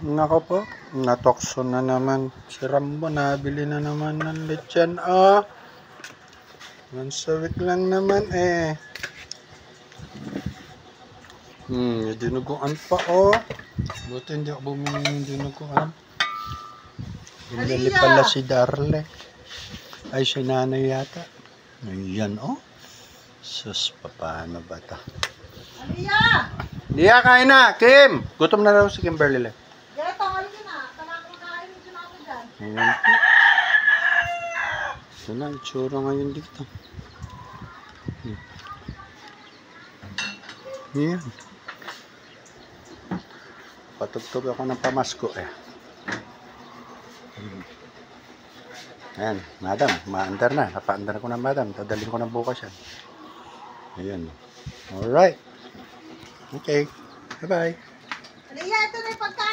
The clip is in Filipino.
Nako po, natokso na naman. Si Rambo, nabili na naman ng lechon. Oh, once a week lang naman eh. Yung dinuguan pa oh. Buti hindi ako bumili ng dinuguan. Bumili pala si Darle. Ay, si nanay yata. Ayan oh. Sus, paano ba ito? Aliyah! Liya, kain na! Kim! Gutom na daw si Kimberly. Gato, halika na. Tanakong kain mo natin dyan. Ayan po. Ito na, itsura ngayon dito. Ayan. Patugtog ako ng pamasko eh. Ayan, madam, maandar na. Napaandar ko na madam. Dadalhin ko na bukas yan. Ayan. Alright. Okay. Bye-bye. Aliyah, ito na yung pagkain.